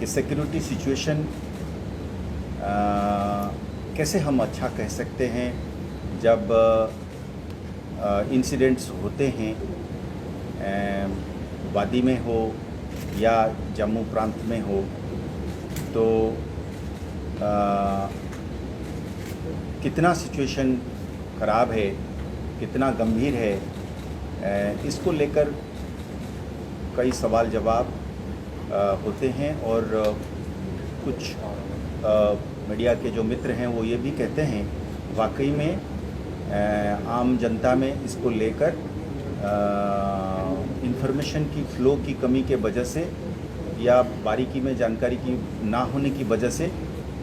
कि security situation कैसे हम अच्छा कह सकते हैं जब इंसिडेंट्स होते हैं वादी में हो या जम्मू प्रांत में हो, तो कितना सिचुएशन ख़राब है, कितना गंभीर है, इसको लेकर कई सवाल जवाब होते हैं। और कुछ मीडिया के जो मित्र हैं वो ये भी कहते हैं वाकई में आम जनता में इसको लेकर इंफॉर्मेशन की फ़्लो की कमी के वजह से या बारीकी में जानकारी की ना होने की वजह से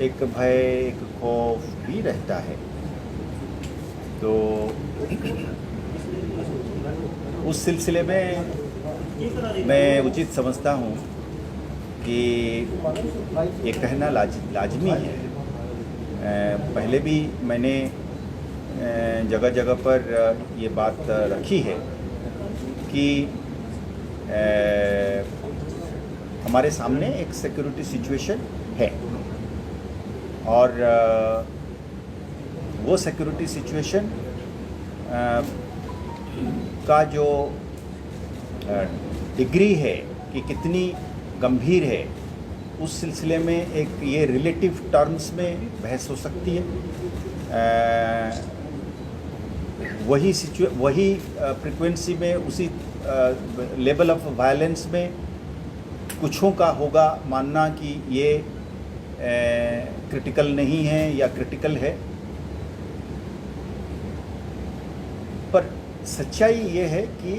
एक भय, एक खौफ भी रहता है। तो उस सिलसिले में मैं उचित समझता हूँ कि ये कहना लाजमी है। पहले भी मैंने जगह जगह पर ये बात रखी है कि हमारे सामने एक सिक्योरिटी सिचुएशन है और वो सिक्योरिटी सिचुएशन का जो डिग्री है कि कितनी गंभीर है, उस सिलसिले में एक ये रिलेटिव टर्म्स में बहस हो सकती है। वही फ्रीक्वेंसी में, उसी लेवल ऑफ वायलेंस में कुछों का होगा मानना कि ये क्रिटिकल नहीं है या क्रिटिकल है, पर सच्चाई ये है कि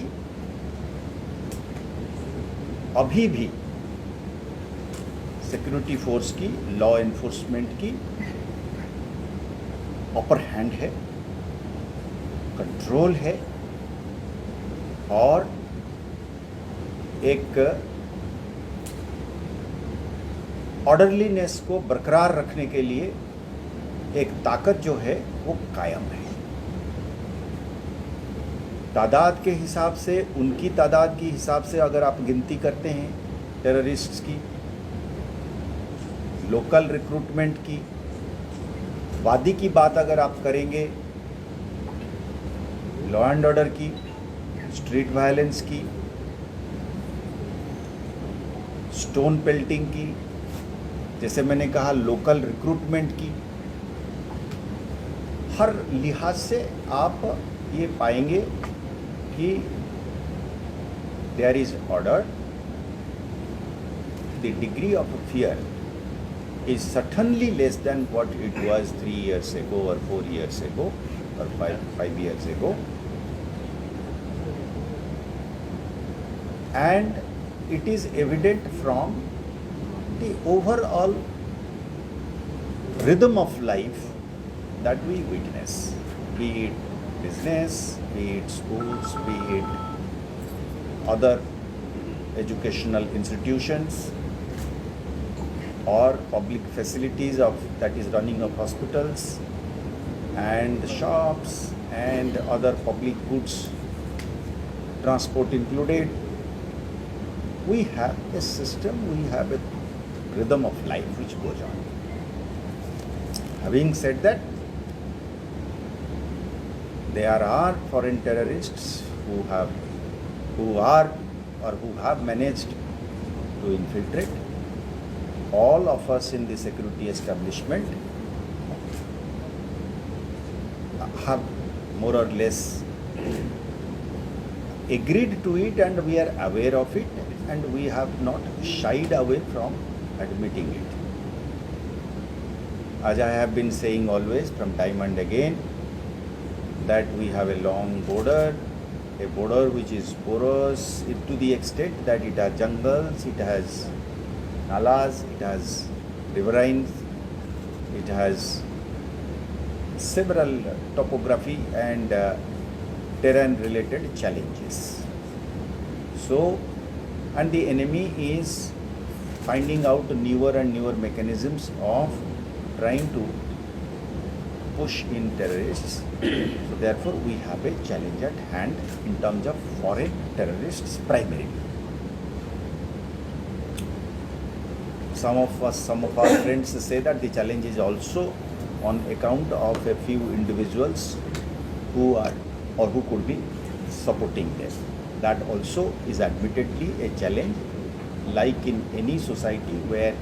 अभी भी सिक्योरिटी फोर्स की, लॉ एनफोर्समेंट की अपर हैंड है, कंट्रोल है और एक ऑर्डरलीनेस को बरकरार रखने के लिए एक ताकत जो है वो कायम है। तादाद के हिसाब से, उनकी तादाद के हिसाब से अगर आप गिनती करते हैं टेररिस्ट्स की, लोकल रिक्रूटमेंट की, वादी की बात अगर आप करेंगे, लॉ एंड ऑर्डर की, स्ट्रीट वायलेंस की, स्टोन पेल्टिंग की, जैसे मैंने कहा लोकल रिक्रूटमेंट की, हर लिहाज से आप ये पाएंगे कि there is order, the degree of fear is certainly less than what it was 3 years ago or 4 years ago or 5 years ago, and it is evident from the overall rhythm of life that we witness, be it business, be it schools, be it other educational institutions or public facilities that is running of hospitals and shops and other public goods, transport included. We have a system, we have a rhythm of life which goes on. Having said that, there are foreign terrorists who have managed to infiltrate. All of us in the security establishment have more or less agreed to it, and we are aware of it, and we have not shied away from admitting it. As I have been saying always from time and again, that we have a long border, a border which is porous to the extent that it has jungles, it has nalas, it has riverines, it has several topography and terrain related challenges. So, and the enemy is finding out newer and newer mechanisms of trying to push in terrorists. So therefore we have a challenge at hand in terms of foreign terrorists primarily. some of our friends say that the challenge is also on account of a few individuals who are or who could be supporting them. That also is admittedly a challenge, like in any society where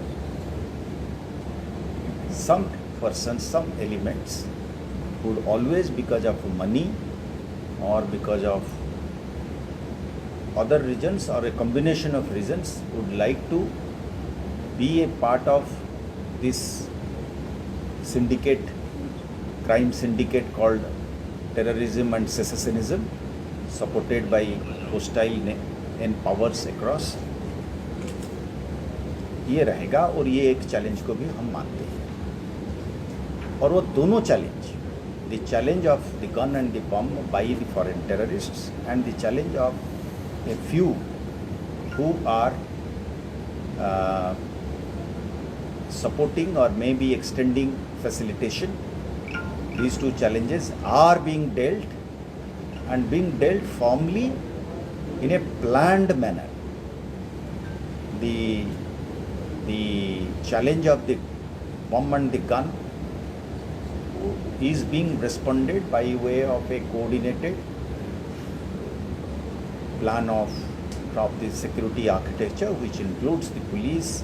some persons, some elements would always, because of money or because of other reasons or a combination of reasons, would like to be a part of this syndicate, crime syndicate called terrorism and secessionism, supported by hostile and powers across. ये रहेगा और ये एक challenge को भी हम मानते हैं। और वो दोनों challenge, the challenge of the gun and the bomb by the foreign terrorists and the challenge of a few who are supporting or maybe extending facilitation, these two challenges are being dealt and being dealt firmly in a planned manner. The challenge of the bomb and the gun is being responded by way of a coordinated plan of the security architecture, which includes the police,